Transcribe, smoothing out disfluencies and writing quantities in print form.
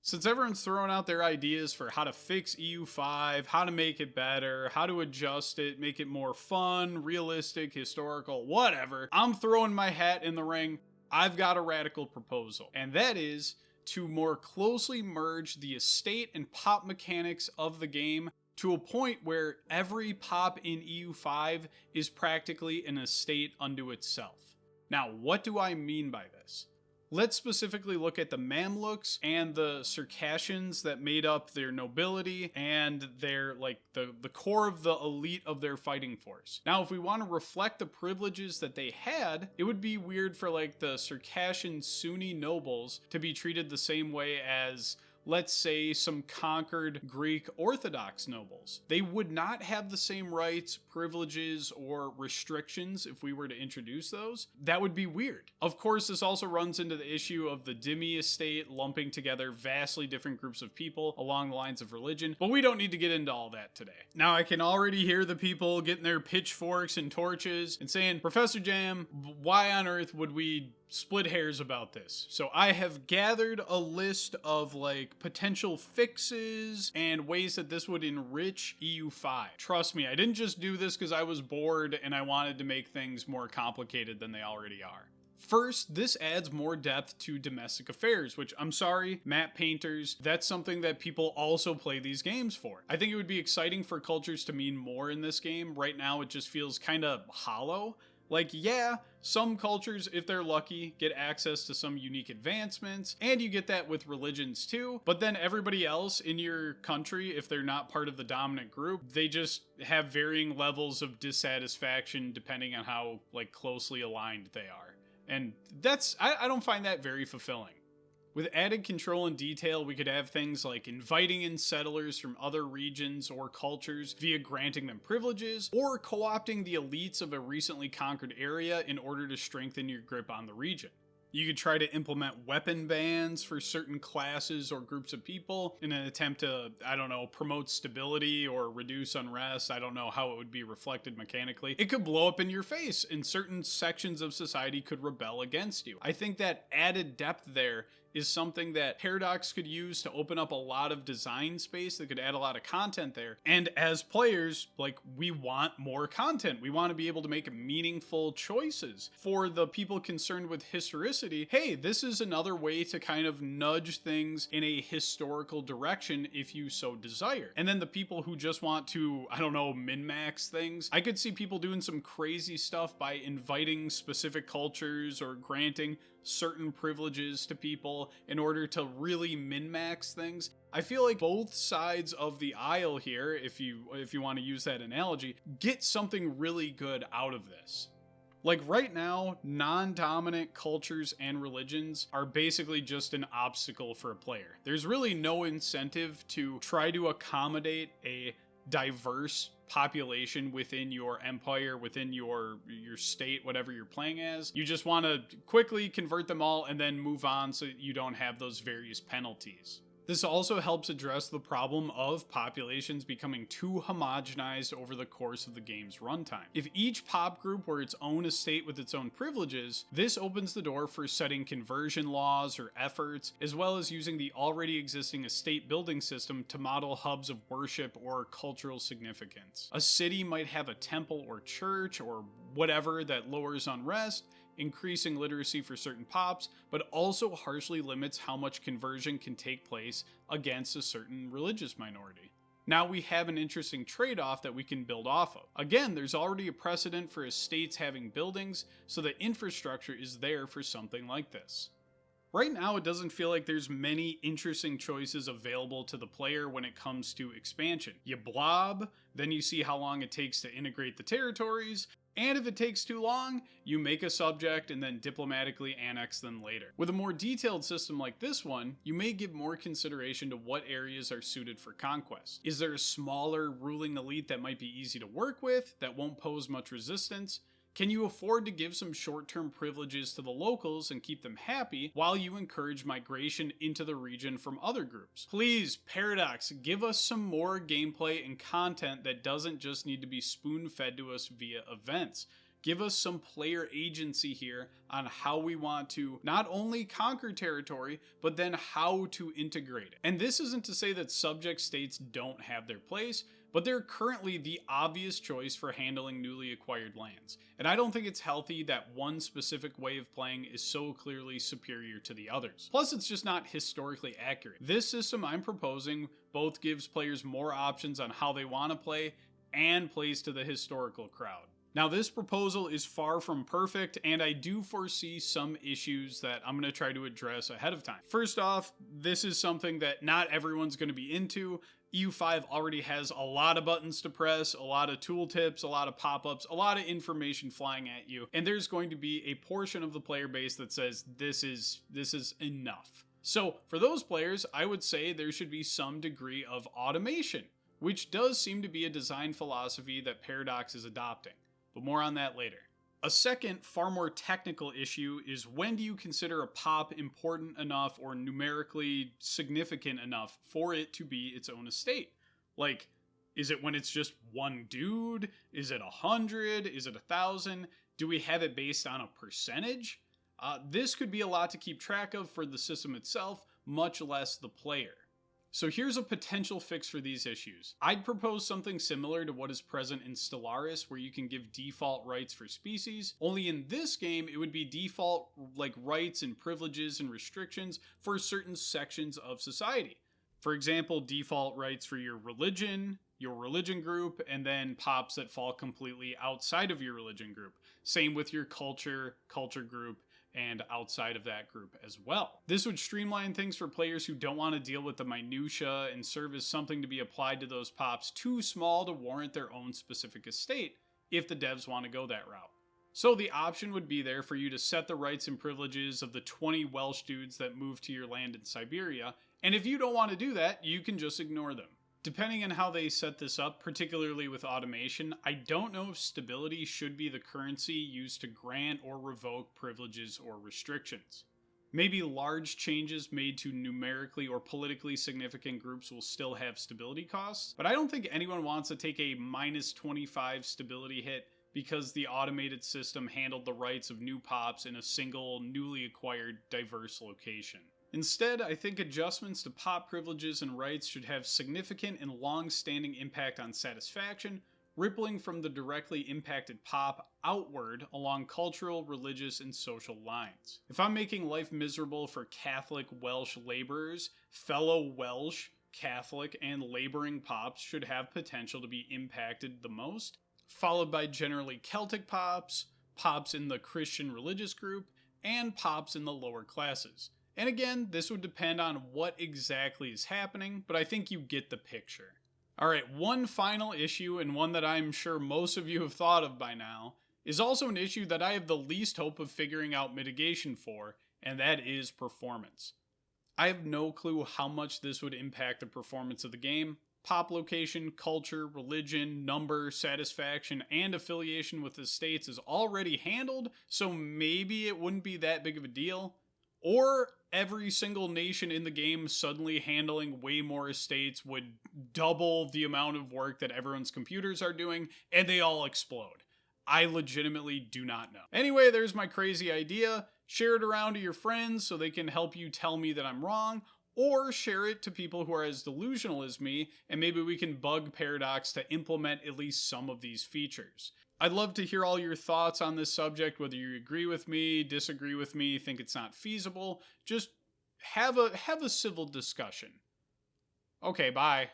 Since everyone's throwing out their ideas for how to fix EU5, how to make it better, how to adjust it, make it more fun, realistic, historical, whatever, I'm throwing my hat in the ring. I've got a radical proposal, and that is to more closely merge the estate and pop mechanics of the game to a point where every pop in EU5 is practically an estate unto itself. Now, what do I mean by this? Let's specifically look at the Mamluks and the Circassians that made up their nobility and their, the core of the elite of their fighting force. Now, if we want to reflect the privileges that they had, it would be weird for, the Circassian Sunni nobles to be treated the same way as, let's say, some conquered Greek Orthodox nobles. They would not have the same rights, privileges, or restrictions if we were to introduce those. That would be weird. Of course, this also runs into the issue of the dhimmi estate lumping together vastly different groups of people along the lines of religion, but we don't need to get into all that today. Now, I can already hear the people getting their pitchforks and torches and saying, Professor Jam, why on earth would we split hairs about this? So I have gathered a list of potential fixes and ways that this would enrich EU5. Trust me, I didn't just do this because I was bored and I wanted to make things more complicated than they already are. First, this adds more depth to domestic affairs, which I'm sorry, map painters, that's something that people also play these games for. I think it would be exciting for cultures to mean more in this game. Right now, it just feels kind of hollow. Yeah, some cultures, if they're lucky, get access to some unique advancements, and you get that with religions too, but then everybody else in your country, if they're not part of the dominant group, they just have varying levels of dissatisfaction depending on how, closely aligned they are. And I don't find that very fulfilling. With added control and detail, we could have things like inviting in settlers from other regions or cultures via granting them privileges, or co-opting the elites of a recently conquered area in order to strengthen your grip on the region. You could try to implement weapon bans for certain classes or groups of people in an attempt to, promote stability or reduce unrest. I don't know how it would be reflected mechanically. It could blow up in your face, and certain sections of society could rebel against you. I think that added depth there is something that Paradox could use to open up a lot of design space that could add a lot of content there. And as players, we want more content. We want to be able to make meaningful choices. For the people concerned with historicity, hey, this is another way to kind of nudge things in a historical direction if you so desire. And then the people who just want to, min-max things, I could see people doing some crazy stuff by inviting specific cultures or granting certain privileges to people in order to really min-max things. I feel like both sides of the aisle here, if you want to use that analogy, get something really good out of this. Right now, non-dominant cultures and religions are basically just an obstacle for a player. There's really no incentive to try to accommodate a diverse population within your empire, within your state, whatever you're playing as. You just want to quickly convert them all and then move on so that you don't have those various penalties. This also helps address the problem of populations becoming too homogenized over the course of the game's runtime. If each pop group were its own estate with its own privileges, this opens the door for setting conversion laws or efforts, as well as using the already existing estate building system to model hubs of worship or cultural significance. A city might have a temple or church or whatever that lowers unrest, increasing literacy for certain pops, but also harshly limits how much conversion can take place against a certain religious minority. Now we have an interesting trade-off that we can build off of. Again, there's already a precedent for estates having buildings, so the infrastructure is there for something like this. Right now, it doesn't feel like there's many interesting choices available to the player when it comes to expansion. You blob, then you see how long it takes to integrate the territories, and if it takes too long, you make a subject and then diplomatically annex them later. With a more detailed system like this one, you may give more consideration to what areas are suited for conquest. Is there a smaller ruling elite that might be easy to work with, that won't pose much resistance? Can you afford to give some short-term privileges to the locals and keep them happy while you encourage migration into the region from other groups? Please, Paradox, give us some more gameplay and content that doesn't just need to be spoon-fed to us via events. Give us some player agency here on how we want to not only conquer territory, but then how to integrate it. And this isn't to say that subject states don't have their place, but they're currently the obvious choice for handling newly acquired lands. And I don't think it's healthy that one specific way of playing is so clearly superior to the others. Plus, it's just not historically accurate. This system I'm proposing both gives players more options on how they want to play and plays to the historical crowd. Now, this proposal is far from perfect, and I do foresee some issues that I'm going to try to address ahead of time. First off, this is something that not everyone's going to be into. EU5 already has a lot of buttons to press, a lot of tooltips, a lot of pop-ups, a lot of information flying at you, and there's going to be a portion of the player base that says this is enough. So for those players, I would say there should be some degree of automation, which does seem to be a design philosophy that Paradox is adopting. But more on that later. A second, far more technical issue is when do you consider a pop important enough or numerically significant enough for it to be its own estate? Like, is it when it's just one dude? Is it 100? Is it 1,000? Do we have it based on a percentage? This could be a lot to keep track of for the system itself, much less the player. So here's a potential fix for these issues. I'd propose something similar to what is present in Stellaris, where you can give default rights for species, only in this game it would be default like rights and privileges and restrictions for certain sections of society. For example, default rights for your religion group, and then pops that fall completely outside of your religion group. Same with your culture group, and outside of that group as well. This would streamline things for players who don't want to deal with the minutia and serve as something to be applied to those pops too small to warrant their own specific estate if the devs want to go that route. So the option would be there for you to set the rights and privileges of the 20 Welsh dudes that move to your land in Siberia, and if you don't want to do that, you can just ignore them. Depending on how they set this up, particularly with automation, I don't know if stability should be the currency used to grant or revoke privileges or restrictions. Maybe large changes made to numerically or politically significant groups will still have stability costs, but I don't think anyone wants to take a minus 25 stability hit because the automated system handled the rights of new pops in a single, newly acquired, diverse location. Instead, I think adjustments to pop privileges and rights should have significant and long-standing impact on satisfaction, rippling from the directly impacted pop outward along cultural, religious, and social lines. If I'm making life miserable for Catholic Welsh laborers, fellow Welsh, Catholic, and laboring pops should have potential to be impacted the most, followed by generally Celtic pops, pops in the Christian religious group, and pops in the lower classes. And again, this would depend on what exactly is happening, but I think you get the picture. Alright, one final issue, and one that I'm sure most of you have thought of by now, is also an issue that I have the least hope of figuring out mitigation for, and that is performance. I have no clue how much this would impact the performance of the game. Pop location, culture, religion, number, satisfaction, and affiliation with the states is already handled, so maybe it wouldn't be that big of a deal. Or every single nation in the game suddenly handling way more estates would double the amount of work that everyone's computers are doing, and they all explode. I legitimately do not know. Anyway, there's my crazy idea. Share it around to your friends so they can help you tell me that I'm wrong, or share it to people who are as delusional as me, and maybe we can bug Paradox to implement at least some of these features. I'd love to hear all your thoughts on this subject, whether you agree with me, disagree with me, think it's not feasible. Just have a civil discussion. Okay, bye.